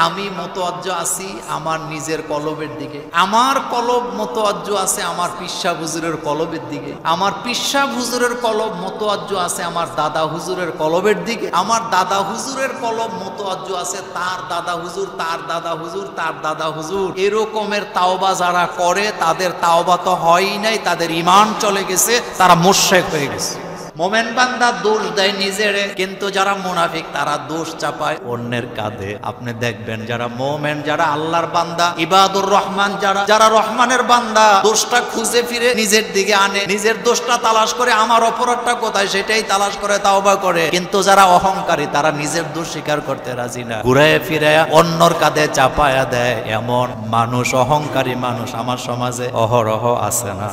আমি মুতাওয়াজ্জো আছি আমার নিজের কলবের দিকে, আমার কলব মুতাওয়াজ্জো আছে আমার পিসা হুজুরের কলবের দিকে, আমার পিসা হুজুরের কলব মুতাওয়াজ্জো আছে আমার দাদা হুজুরের কলবের দিকে, আমার দাদা হুজুরের কলব মুতাওয়াজ্জো আছে তার দাদা হুজুর, তার দাদা হুজুর, তার দাদা হুজুর। এরকমের তাওবা যারা করে তাদের তাওবা তো হয়ই নাই, তাদের ঈমান চলে গেছে, তারা মুশরিক হয়ে গেছে। মোমেন বান্দা দোষ দেয় নিজেরে, কিন্তু যারা মুনাফিক তারা দোষ চাপায় অন্যের কাঁধে। আপনি দেখবেন যারা মোমেন, যারা আল্লাহর বান্দা, ইবাদুর রহমান, যারা রহমানের বান্দা, দোষটা খুঁজে ফিরে নিজের দিকে আনে, নিজের দোষটা তালাশ করে আমার অপরাধটা কোথায় সেটাই তালাশ করে তাওবা করে। কিন্তু যারা অহংকারী তারা নিজের দোষ স্বীকার করতে রাজি না, ঘুরে ফিরে অন্যর কাঁধে চাপায়া দেয়। এমন মানুষ, অহংকারী মানুষ আমার সমাজে অহরহ আছে না।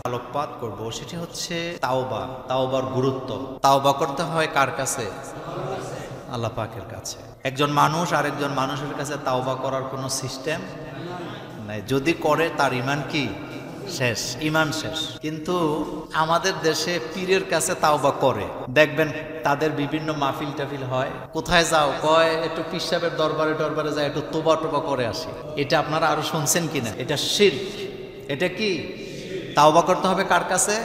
আলোকপাত করব সেটি হচ্ছে তাওবা, তাওবার গুরুত্ব। তাওবা করতে হয় কার কাছে? আল্লাহ পাকের কাছে। একজন মানুষ আরেকজন মানুষের কাছে তাওবা করার কোনো সিস্টেম নাই, যদি করে তার ঈমান কি শেষ, ঈমান শেষ। কিন্তু আমাদের দেশে পীরের কাছে তাওবা করে, দেখবেন তাদের বিভিন্ন মাহফিল টাফিল হয়, কোথায় যাও কয় একটু পীর সাহেবের দরবারে টরবারে যায় একটু তোবা টোবা করে আসি। এটা আপনারা আরো শুনছেন কিনা? এটা শিরক। এটা কি? তাওবা করতে হবে কার কাছে?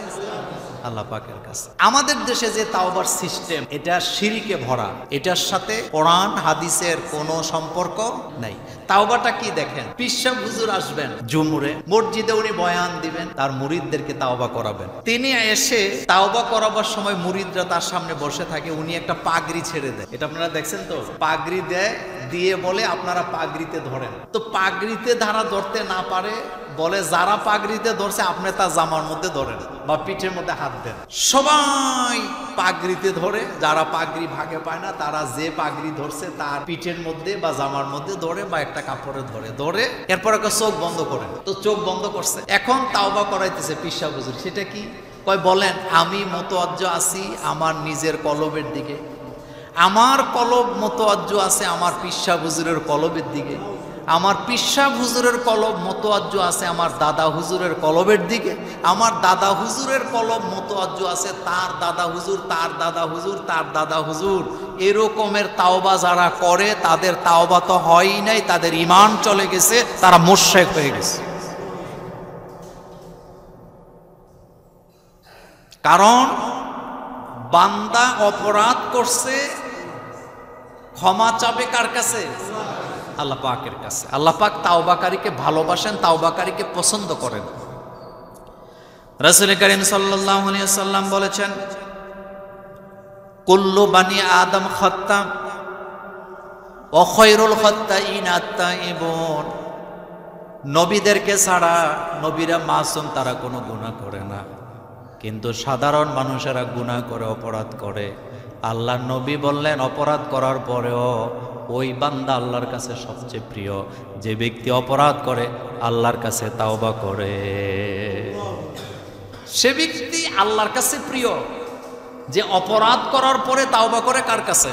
আল্লাহ পাকের কাছে। আমাদের দেশে যে তাওবার সিস্টেম এটা শিরকে ভরা, এটার সাথে কোরআন হাদিসের কোনো সম্পর্ক নাই। তাওবাটা কি দেখেন, পীর সাহেব হুজুর আসবেন জুমুরে, মসজিদে উনি বয়ান দিবেন, তার মুরিদদেরকে তাওবা করাবেন। তিনি এসে তাওবা করাবার সময় মুরিদরা তার সামনে বসে থাকে, উনি একটা পাগড়ি ছেড়ে দেয়। এটা আপনারা দেখছেন তো? পাগড়ি দেয়, দিয়ে বলে আপনারা পাগড়িতে ধরেন। তো পাগড়িতে যারা ধরতে না পারে বলে যারা পাগড়িতে ধরছে আপনি তার জামার মধ্যে ধরেন বা পিঠের মধ্যে হাত দেন। সবাই পাগড়িতে ধরে, যারা পাগড়ি ভাগে পায় না তারা যে পাগড়ি ধরছে তার পিঠের মধ্যে বা জামার মধ্যে ধরে বা একটা কাপড়ে ধরে এরপর একটা চোখ বন্ধ করে। তো চোখ বন্ধ করছে, এখন তাওবা করাইতেছে পীর সাহেব হুজুর। সেটা কি? কয় বলেন আমি মুতাওয়াজ্জো আছি আমার নিজের কলবের দিকে, আমার কলব মুতাওয়াজ্জো আছে আমার পীর সাহেব হুজুরের কলবের দিকে, আমার পীর সাহেব হুজুরের কলব মুতাওয়াজ্জো আছে আমার দাদা হুজুরের কলবের দিকে, আমার দাদা হুজুরের কলব মুতাওয়াজ্জো আছে তার দাদা হুজুর, তার দাদা হুজুর, তার দাদা হুজুর। এরকমের তাওবা যারা করে তাদের তাওবা তো হয়ই নাই, তাদের ঈমান চলে গেছে, তারা মুশরিক হয়ে গেছে। কারণ বান্দা অপরাধ করছে, ক্ষমা চাবে কার কাছে? আল্লাহ পাকের কাছে। আল্লাহ পাক তাওবাকারীকে ভালোবাসেন, তাওবাকারীকে পছন্দ করেন। রাসূল করিম সাল্লাল্লাহু আলাইহি ওয়াসাল্লাম বলেছেন কুল্লু বানি আদম খাত্তা ওয়া খায়রুল খাত্তাইন আত-তাইবুন। নবীদেরকে ছাড়া, নবীরা মাসুম, তারা কোনো গুনাহ করে না, কিন্তু সাধারণ মানুষেরা গুনাহ করে, অপরাধ করে। আল্লাহ নবী বললেন অপরাধ করার পরেও ওই বান্দা আল্লাহর কাছে সবচেয়ে প্রিয় যে ব্যক্তি অপরাধ করে আল্লাহর কাছে তাওবা করে। সে ব্যক্তি আল্লাহর কাছে প্রিয় যে অপরাধ করার পরে তাওবা করে কার কাছে?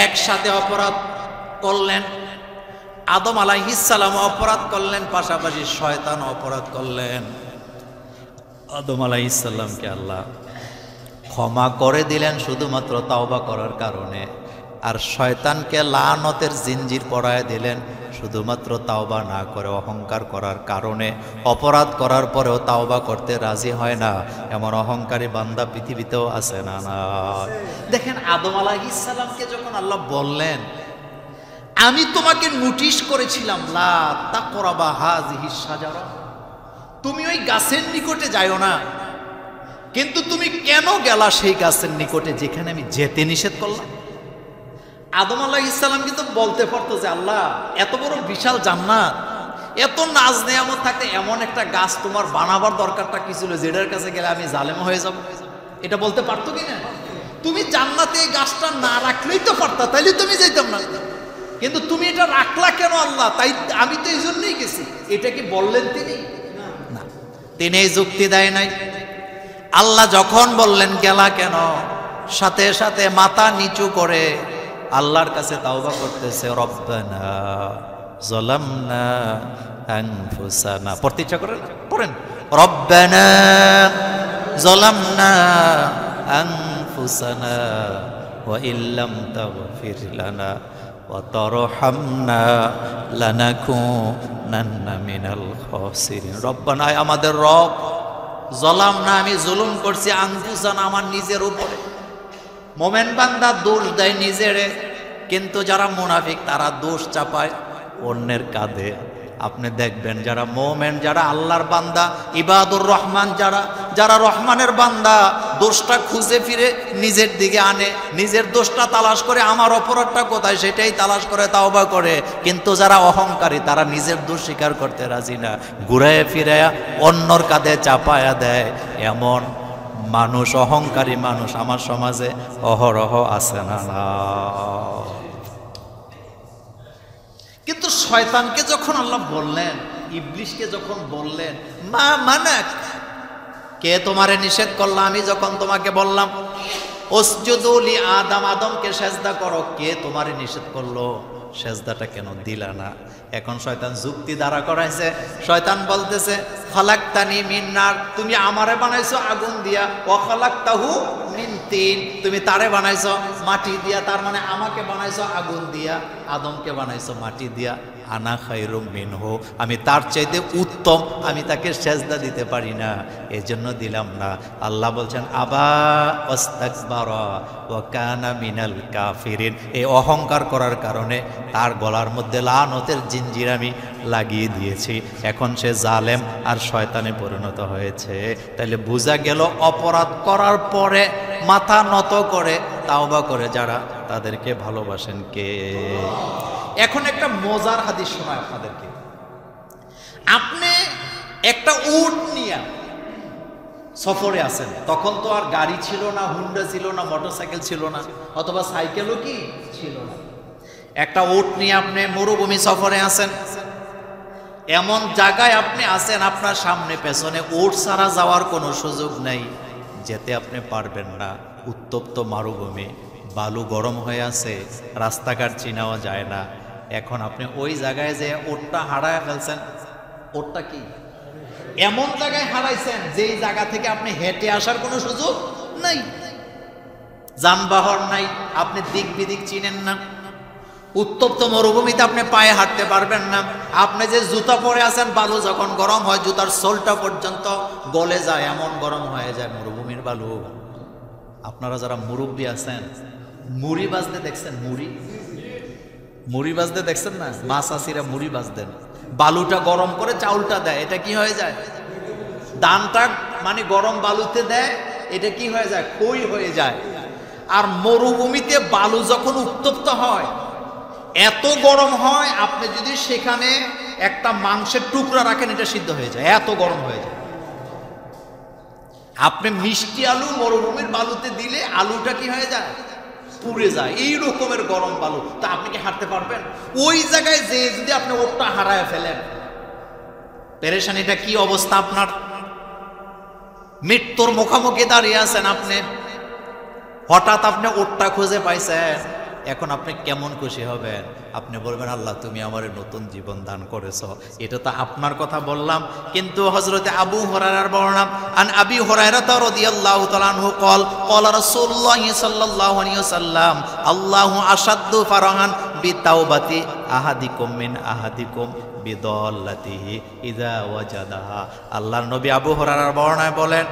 একসাথে অপরাধ করলেন, আদম আলাইহিস সালাম অপরাধ করলেন, পাশাপাশি শয়তান অপরাধ করলেন। আদম আলাইহিস সালামকে আল্লাহ ক্ষমা করে দিলেন শুধুমাত্র তাওবা করার কারণে, আর শয়তানকে লানতের জিনজির পরায় দিলেন শুধুমাত্র তাওবা না করে অহংকার করার কারণে। অপরাধ করার পরেও তাওবা করতে রাজি হয় না, এমন অহংকারী বান্দা পৃথিবীতেও আছে না? না। দেখেন আদম আলাইহিস সালামকে যখন আল্লাহ বললেন আমি তোমাকে নোটিশ করেছিলাম লা তাকরাবা হাযিহিস শাজারা, তুমি ওই গাছের নিকটে যাইও না, কিন্তু তুমি কেন গেলা সেই গাছের নিকটে যেখানে আমি যেতে নিষেধ করলাম? আদম আলাইহিস সালাম কিন্তু বলতে পারতো যে আল্লাহ এত বড় বিশাল জান্নাত, এত নাজ নেয়ামত থাকতে এমন একটা গাছ তোমার বানাবার দরকারটা কি ছিল যেটার কাছে গেলে আমি জালেম হয়ে যাব? এটা বলতে পারতো কিনা? তুমি জান্নাতে এই গাছটা না রাখলেই তো পারতা, তাইলে তুমি যাইতাম না, কিন্তু তুমি এটা রাখলা কেন আল্লাহ? তাই আমি তো এই জন্যই গেছি। এটা কি বললেন তিনি? না, তিনি এই যুক্তি দেয় নাই। আল্লাহ যখন বললেন গেলা কেন, সাথে সাথে মাথা নিচু করে আল্লাহর কাছে তাওবা করতেছে, রব্বানা যালামনা আনফুসানা। পড়তে ইচ্ছা করে পড়েন, রব্বানা যালামনা আনফুসানা ওয়া ইল্লাম তাগফির লানা ওয়া তারহামনা লানাকুনান্না মিনাল খাসিরিন। রব্বানা, আমাদের রব, যালামনা, আমি জুলুম করছি, আনফুসানা, আমার নিজের উপরে। মোমেন বান্দা দোষ দেয় নিজেরে, কিন্তু যারা মুনাফিক তারা দোষ চাপায় অন্যের কাঁধে। আপনি দেখবেন যারা মোমেন, যারা আল্লাহর বান্দা, ইবাদুর রহমান, যারা রহমানের বান্দা, দোষটা খুঁজে ফিরে নিজের দিকে আনে, নিজের দোষটা তালাশ করে, আমার অপরাধটা কোথায় সেটাই তালাশ করে তাওবা করে। কিন্তু যারা অহংকারী তারা নিজের দোষ স্বীকার করতে রাজি না, ঘুরায় ফিরে অন্যর কাঁধে চাপায়া দেয়। এমন মানুষ, অহংকারী মানুষ আমার সমাজে অহরহ আছে না? কিন্তু শয়তানকে যখন আল্লাহ বললেন, ইবলিশকে যখন বললেন, মা মানাক, কে তোমারে নিষেধ করলো? আমি যখন তোমাকে বললাম উসজুদু লি আদম, আদমকে সেজদা করো, কে তোমারে নিষেধ করলো? সেজদাটা কেন দিলা না? এখন শয়তান যুক্তি দ্বারা করাইছে। শয়তান বলতেছে খালাকতানি মিন নার, তুমি আমারে বানাইছো আগুন দিয়া, ওয়া খালাকতাহু মিন তিন, তুমি তারে বানাইছো মাটি দিয়া, তার মানে আমাকে বানাইছো আগুন দিয়া, আদমকে বানাইছো মাটি দিয়া। আনা খায়রুম মিনহু, আমি তার চাইতে উত্তম, আমি তাকে সেজদা দিতে পারি না, এজন্য দিলাম না। আল্লাহ বলছেন আবা ওয়াস্তাকবারা ওয়া কানা মিনাল কাফিরিন, এই অহংকার করার কারণে তার গলার মধ্যে লানতের জিঞ্জির আমি লাগিয়ে দিয়েছি। এখন সে জালেম আর শয়তানে পরিণত হয়েছে। তাহলে বোঝা গেল অপরাধ করার পরে মাথা নত করে তাওবা করে যারা, তাদেরকে ভালোবাসেন কে? এখন একটা মজার হাদিস শোনায় আপনাদেরকে। আপনি একটা উট নিয়ে সফরে আছেন, তখন তো আর গাড়ি ছিল না, হুন্ডা ছিল না, মোটরসাইকেল ছিল না, অথবা সাইকেলও কি ছিল না। একটা উট নিয়ে আপনি মরুভূমি সফরে আছেন, এমন জায়গায় আপনি আছেন আপনার সামনে পেছনে উট ছাড়া যাওয়ার কোনো সুযোগ নেই, যেতে আপনি পারবেন না। উত্তপ্ত মরুভূমি, বালু গরম হয়ে আছে, রাস্তাঘাট চিনাও যায় না। এখন আপনি ওই জায়গায় যে উটটা হারায় ফেলছেন, উটটা কি এমন জায়গায় হারাইছেন যেই জায়গা থেকে আপনি হেঁটে আসার কোনো সুযোগ নাই, যানবাহন নাই, আপনি দিক বিদিক চিনেন না। উত্তপ্ত মরুভূমিতে আপনি পায়ে হাঁটতে পারবেন না। আপনি যে জুতা পরে আছেন, বালু যখন গরম হয় জুতার সোলটা পর্যন্ত গলে যায়, এমন গরম হয়ে যায় মরুভূমির বালু। আপনারা যারা মুরব্বী আছেন, মুড়ি বাজতে দেখছেন? মুড়ি বাজতে দেখছেন না? মাছ আসিরা মুড়ি বাজতেন, বালুটা গরম করে চাউলটা দেয়, এটা কি হয়ে যায়? দানটা মানে গরম বালুতে দেয়, এটা কি হয়ে যায়? খই হয়ে যায়। আর মরুভূমিতে বালু যখন উত্তপ্ত হয়, এত গরম হয়, আপনি যদি সেখানে একটা মাংসের টুকরা রাখেন এটা সিদ্ধ হয়ে যায়, এত গরম হয়ে যায়। আপনি মিষ্টি আলু মরুভূমির বালুতে দিলে আলুটা কি হয়ে যায়? পুড়ে যায়। এই রকমের গরম বালু, তা আপনি কি হাঁটতে পারবেন? ওই জায়গায় যে যদি আপনি ওটা হারায় ফেলেন, পেরেশানিটা কি অবস্থা আপনার? মৃত্যুর মুখোমুখি দাঁড়িয়ে আছেন আপনি, হঠাৎ আপনি ওটটা খুঁজে পাইছেন, এখন আপনি কেমন খুশি হবেন? আপনি বলবেন আল্লাহ তুমি আমার নতুন জীবন দান করেছো। এটা তো আপনার কথা বললাম, কিন্তু হযরতে আবু হুরায়রার বর্ণনা, আন আবি হুরায়রা রাদিয়াল্লাহু তাআলা আনহু قال قال رسول الله صلى الله عليه وسلم الله اشد فرحا بتوبه احدكم من احدكم বিদল্লাতিহি ইযা ওয়াজাদাহা। আল্লাহর নবী আবু হুরায়রার বর্ণনায় বলেন,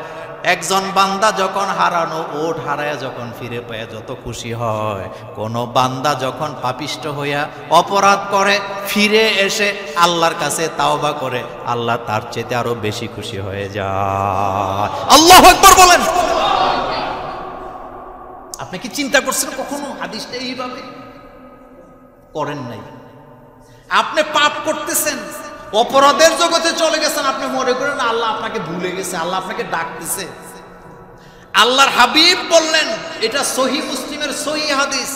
একজন বান্দা যখন হারানো ওট হারায়া যখন ফিরে পায় যত খুশি হয়, কোন বান্দা যখন পাপিষ্ট হইয়া অপরাধ করে ফিরে এসে আল্লাহর কাছে তাওবা করে, আল্লাহ তার চেয়ে আরো বেশি খুশি হয়ে যায়। আল্লাহু আকবার বলেন। আপনি কি চিন্তা করছেন কখনো হাদিসটা এইভাবে? করেন নাই। আপনি পাপ করতেছেন, অপরাধের জগতে চলে গেছেন, আপনি মনে করেন আল্লাহ আপনাকে ভুলে গেছে, আল্লাহ আপনাকে ডাকতেছে। আল্লাহর হাবিব বললেন, এটা সহিহ মুসলিমের সহিহ হাদিস,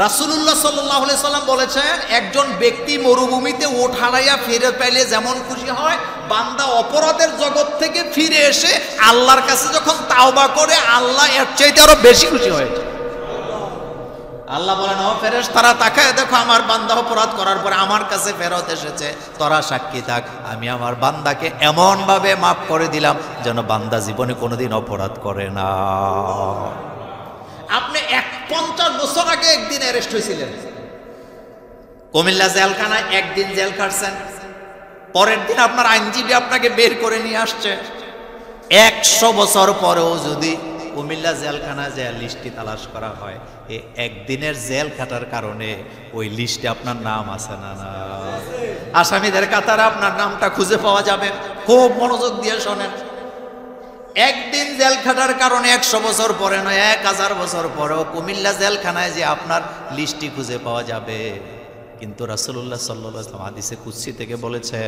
রাসূলুল্লাহ সাল্লাল্লাহু আলাইহি সাল্লাম বলেছেন, একজন ব্যক্তি মরুভূমিতে ওট হারাইয়া ফিরে পেলে যেমন খুশি হয়, বান্দা অপরাধের জগৎ থেকে ফিরে এসে আল্লাহর কাছে যখন তাওবা করে, আল্লাহ এর চাইতে আরো বেশি খুশি হয়। আল্লাহ বলেন, ও ফেরেশতারা তাকায় দেখো, আমার বান্দা অপরাধ করার পরে আমার কাছে ফেরত এসেছে, তোরা সাক্ষী থাক, আমি আমার বান্দাকে এমন ভাবে মাফ করে দিলাম যেন বান্দা জীবনে কোনোদিন অপরাধ করে না। আপনি আপনি 50 বছর আগে একদিন অ্যারেস্ট হয়েছিলেন, কুমিল্লা জেলখানায় একদিন জেল খাটছেন, পরের দিন আপনার আইনজীবী আপনাকে বের করে নিয়ে আসছে। 100 বছর পরেও যদি কুমিল্লা জেলখানায় যে লিস্টটি তালাশ করা হয়, এই একদিনের জেল খাটার কারণে ওই লিস্টে আপনার নাম আছে না? না, আসামিদের কাতারে আপনার নামটা খুঁজে পাওয়া যাবে। খুব মনোযোগ দিয়ে শোনেন, একদিন জেল খাটার কারণে 100 বছর পরে নয়, 1000 বছর পরেও কুমিল্লা জেলখানায় যে আপনার লিস্টটি খুঁজে পাওয়া যাবে। কিন্তু রাসূলুল্লাহ সাল্লাল্লাহু আলাইহি ওয়াসাল্লাম হাদিসে কুদসি থেকে বলেছে,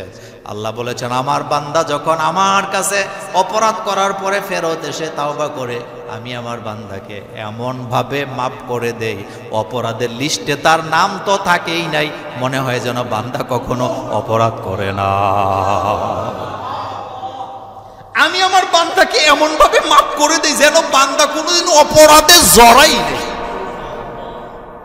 আল্লাহ বলেছেন, আমার বান্দা যখন আমার কাছে অপরাধ করার পরে ফেরত এসে তাওবা করে, আমি আমার বান্দাকে এমন ভাবে মাফ করে দেই, অপরাধের লিস্টে তার নাম তো থাকেই নাই, মনে হয় যেন বান্দা কখনো অপরাধ করে না। আমি আমার বান্দাকে এমন ভাবে মাফ করে দেই যেন বান্দা কোনোদিন অপরাধে জড়াই নেই।